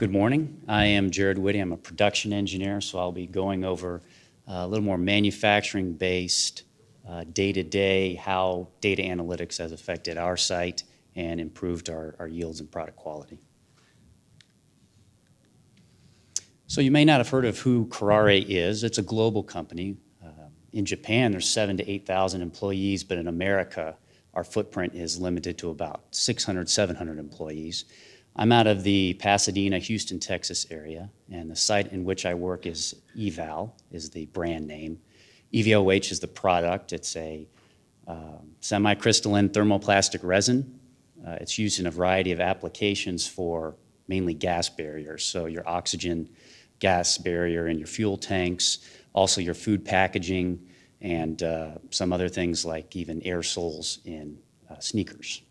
Good morning. I am Jared Witte. I'm a production engineer, so I'll be going over a little more manufacturing-based, day-to-day, how data analytics has affected our site and improved our yields and product quality. So you may not have heard of who Kuraray is. It's a global company. In Japan, there's 7,000 to 8,000 employees, but in America, our footprint is limited to about 600, 700 employees. I'm out of the Pasadena, Houston, Texas area, and the site in which I work is Eval, is the brand name. EVOH is the product. It's a semi-crystalline thermoplastic resin. It's used in a variety of applications for mainly gas barriers, so your oxygen gas barrier in your fuel tanks, also your food packaging, and some other things like even air soles in sneakers.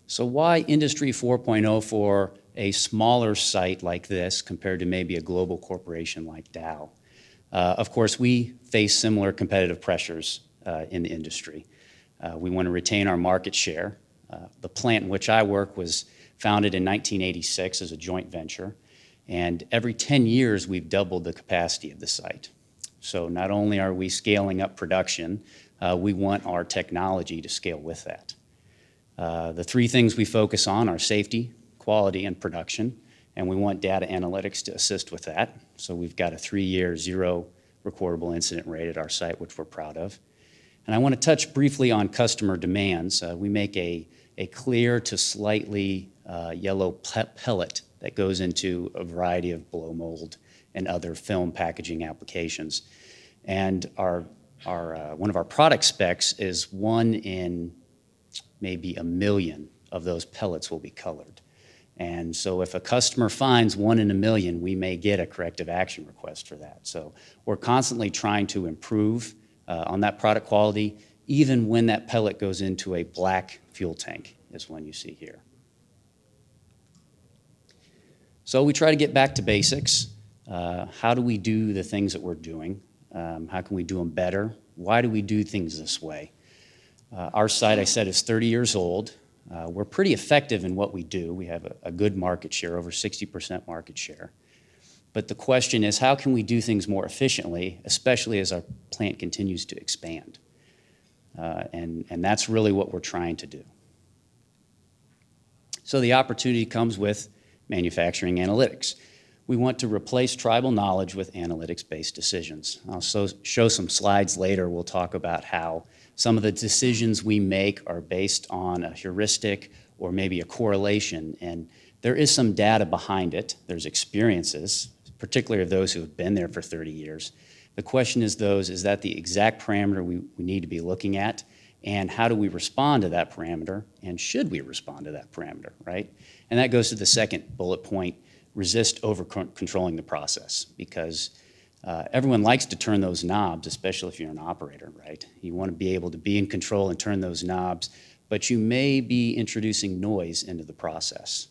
So why Industry 4.0 for a smaller site like this compared to maybe a global corporation like Dow? Of course, we face similar competitive pressures in the industry. We want to retain our market share. The plant in which I work was founded in 1986 as a joint venture, and every 10 years we've doubled the capacity of the site. So not only are we scaling up production, we want our technology to scale with that. The three things we focus on are safety, quality, and production, and we want data analytics to assist with that. So we've got a 3-year zero recordable incident rate at our site, which we're proud of. And I want to touch briefly on customer demands. We make a clear to slightly yellow pellet that goes into a variety of blow mold and other film packaging applications. And one of our product specs is 1 in maybe 1 million of those pellets will be colored. And so if a customer finds 1 in 1 million, we may get a corrective action request for that. So we're constantly trying to improve on that product quality, even when that pellet goes into a black fuel tank, is one you see here. So we try to get back to basics. How do we do the things that we're doing? How can we do them better? Why do we do things this way? Our site, I said, is 30 years old. We're pretty effective in what we do. We have a good market share, over 60% market share. But the question is, how can we do things more efficiently, especially as our plant continues to expand? And that's really what we're trying to do. So the opportunity comes with manufacturing analytics. We want to replace tribal knowledge with analytics-based decisions. I'll show some slides later. We'll talk about how some of the decisions we make are based on a heuristic or maybe a correlation, and there is some data behind it. There's experiences, particularly of those who have been there for 30 years. The question is that the exact parameter we need to be looking at, and how do we respond to that parameter, and should we respond to that parameter, right? And that goes to the second bullet point, resist over-controlling the process, because everyone likes to turn those knobs, especially if you're an operator, right? You want to be able to be in control and turn those knobs, but you may be introducing noise into the process.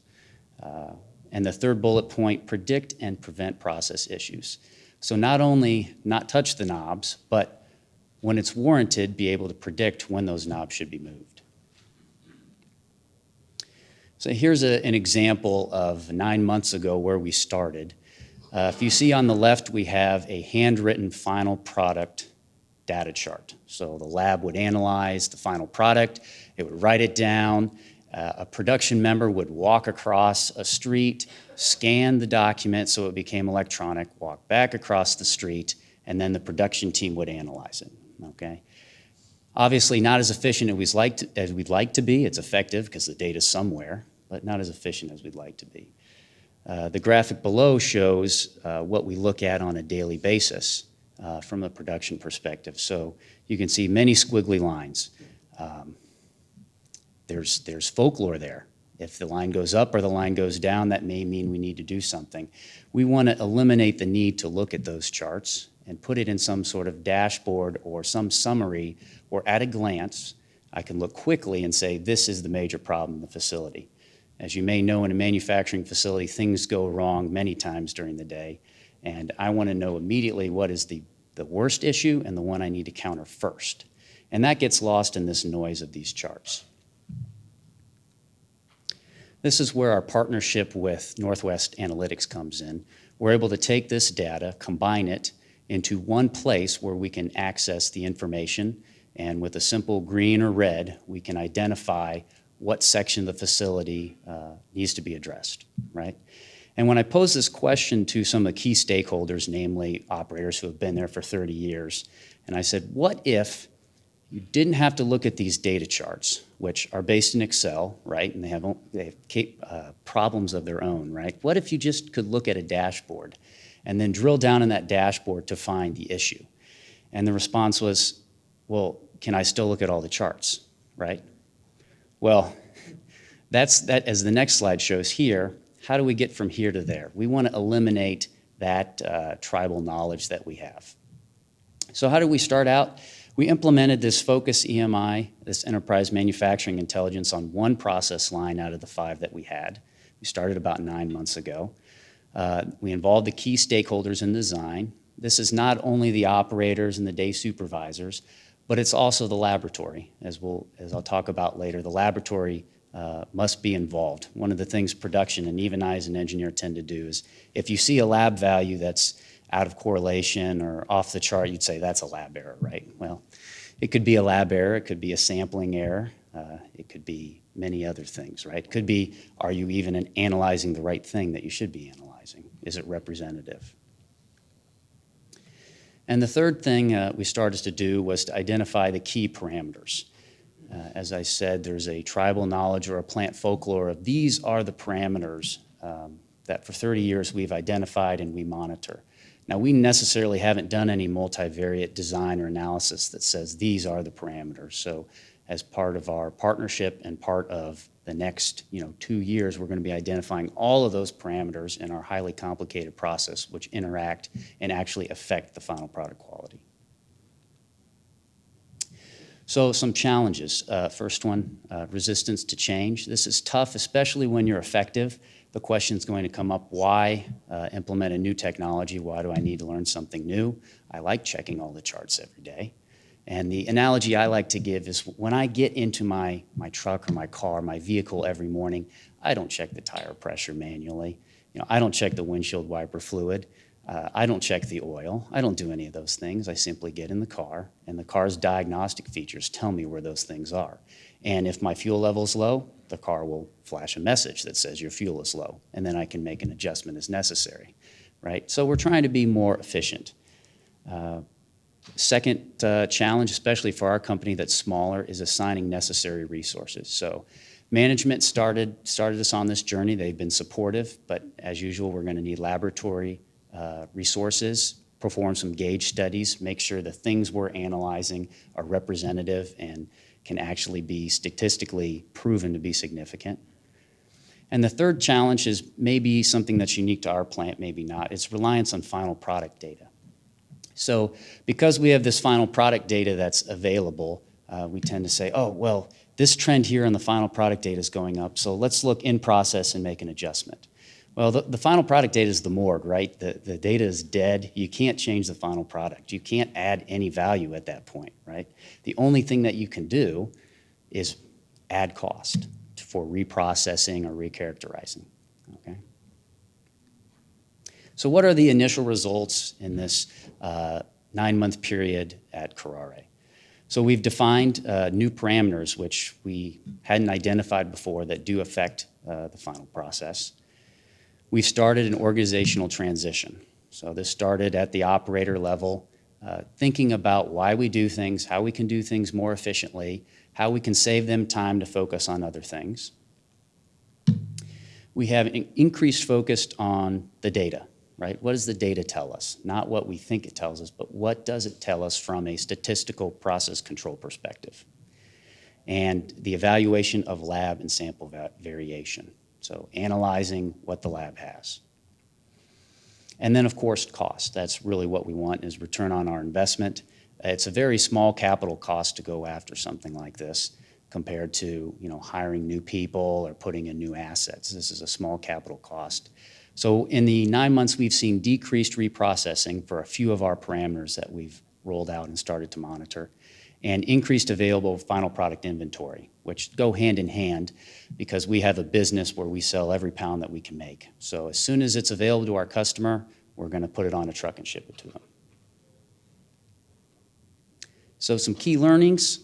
And the third bullet point, predict and prevent process issues. So not only not touch the knobs, but when it's warranted, be able to predict when those knobs should be moved. So here's an example of 9 months ago where we started. If you see on the left, we have a handwritten final product data chart. So the lab would analyze the final product, it would write it down, a production member would walk across a street, scan the document so it became electronic, walk back across the street, and then the production team would analyze it, okay? Obviously not as efficient as we'd like to be. It's effective because the data's somewhere, but not as efficient as we'd like to be. The graphic below shows what we look at on a daily basis from a production perspective. So you can see many squiggly lines. There's folklore there. If the line goes up or the line goes down, that may mean we need to do something. We want to eliminate the need to look at those charts and put it in some sort of dashboard or some summary, or at a glance, I can look quickly and say, this is the major problem in the facility. As you may know, in a manufacturing facility, things go wrong many times during the day, and I want to know immediately what is the worst issue and the one I need to counter first. And that gets lost in this noise of these charts. This is where our partnership with Northwest Analytics comes in. We're able to take this data, combine it into one place where we can access the information, and with a simple green or red, we can identify what section of the facility needs to be addressed, right? And when I posed this question to some of the key stakeholders, namely operators who have been there for 30 years, and I said, what if you didn't have to look at these data charts, which are based in Excel, right? And they have problems of their own, right? What if you just could look at a dashboard and then drill down in that dashboard to find the issue? And the response was, well, can I still look at all the charts, right? Well, that's as the next slide shows here. How do we get from here to there? We want to eliminate that tribal knowledge that we have. So how do we start out? We implemented this Focus EMI, this Enterprise Manufacturing Intelligence, on one process line out of the 5 that we had. We started about 9 months ago. We involved the key stakeholders in design. This is not only the operators and the day supervisors, but it's also the laboratory. As I'll talk about later, the laboratory must be involved. One of the things production, and even I as an engineer, tend to do is if you see a lab value that's out of correlation or off the chart, you'd say that's a lab error, right? Well, it could be a lab error, it could be a sampling error, it could be many other things, right? It could be, are you even analyzing the right thing that you should be analyzing? Is it representative? And the third thing we started to do was to identify the key parameters. As I said, there's a tribal knowledge or a plant folklore of these are the parameters that for 30 years we've identified and we monitor. Now, we necessarily haven't done any multivariate design or analysis that says these are the parameters. So as part of our partnership and part of the next 2 years, we're going to be identifying all of those parameters in our highly complicated process, which interact and actually affect the final product quality. So some challenges. First one, resistance to change. This is tough, especially when you're effective. The question's going to come up, why implement a new technology? Why do I need to learn something new? I like checking all the charts every day. And the analogy I like to give is when I get into my truck or my car, my vehicle every morning, I don't check the tire pressure manually. I don't check the windshield wiper fluid. I don't check the oil. I don't do any of those things. I simply get in the car, and the car's diagnostic features tell me where those things are. And if my fuel level's low, the car will flash a message that says your fuel is low, and then I can make an adjustment as necessary, right? So we're trying to be more efficient. Second challenge, especially for our company that's smaller, is assigning necessary resources. So management started us on this journey. They've been supportive, but as usual, we're going to need laboratory resources, perform some gauge studies, make sure the things we're analyzing are representative and can actually be statistically proven to be significant. And the third challenge is maybe something that's unique to our plant, maybe not. It's reliance on final product data. So because we have this final product data that's available, we tend to say, oh, well, this trend here on the final product data is going up, so let's look in process and make an adjustment. Well, the final product data is the morgue, right? The data is dead. You can't change the final product. You can't add any value at that point, right? The only thing that you can do is add cost for reprocessing or recharacterizing, okay? So what are the initial results in this 9-month period at Kuraray? So we've defined new parameters which we hadn't identified before that do affect the final process. We've started an organizational transition. So this started at the operator level, thinking about why we do things, how we can do things more efficiently, how we can save them time to focus on other things. We have increased focus on the data, right? What does the data tell us? Not what we think it tells us, but what does it tell us from a statistical process control perspective? And the evaluation of lab and sample variation. So analyzing what the lab has. And then, of course, cost. That's really what we want, is return on our investment. It's a very small capital cost to go after something like this compared to hiring new people or putting in new assets. This is a small capital cost. So in the 9 months, we've seen decreased reprocessing for a few of our parameters that we've rolled out and started to monitor. and increased available final product inventory, which go hand in hand because we have a business where we sell every pound that we can make. So as soon as it's available to our customer, we're going to put it on a truck and ship it to them. So some key learnings.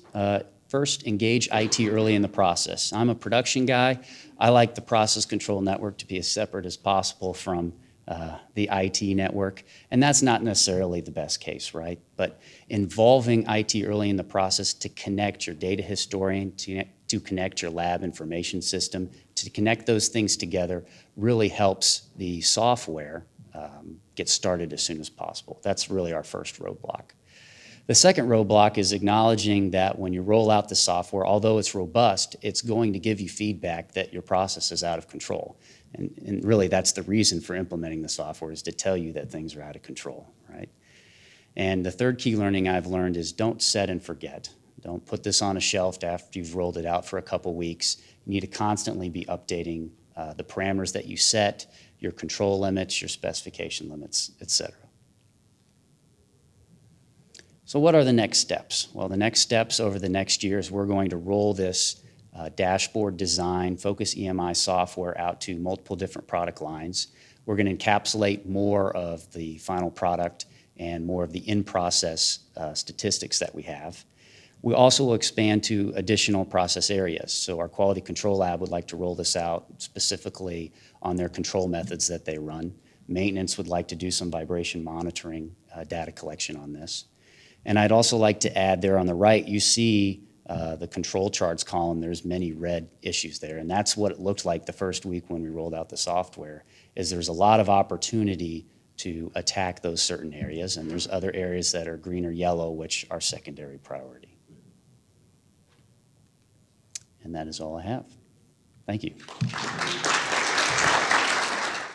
First, engage IT early in the process. I'm a production guy. I like the process control network to be as separate as possible from the IT network, and that's not necessarily the best case, right? But involving IT early in the process to connect your data historian, to connect your lab information system, to connect those things together really helps the software get started as soon as possible. That's really our first roadblock. The second roadblock is acknowledging that when you roll out the software, although it's robust, it's going to give you feedback that your process is out of control. And really that's the reason for implementing the software, is to tell you that things are out of control, right? And the third key learning I've learned is don't set and forget. Don't put this on a shelf after you've rolled it out for a couple weeks. You need to constantly be updating the parameters that you set, your control limits, your specification limits, et cetera. So what are the next steps? Well, the next steps over the next year is we're going to roll this dashboard design, Focus EMI software out to multiple different product lines. We're going to encapsulate more of the final product and more of the in-process statistics that we have. We also will expand to additional process areas. So our quality control lab would like to roll this out specifically on their control methods that they run. Maintenance would like to do some vibration monitoring data collection on this. And I'd also like to add there on the right, you see the control charts column, there's many red issues there. And that's what it looked like the first week when we rolled out the software, is there's a lot of opportunity to attack those certain areas. And there's other areas that are green or yellow, which are secondary priority. And that is all I have. Thank you.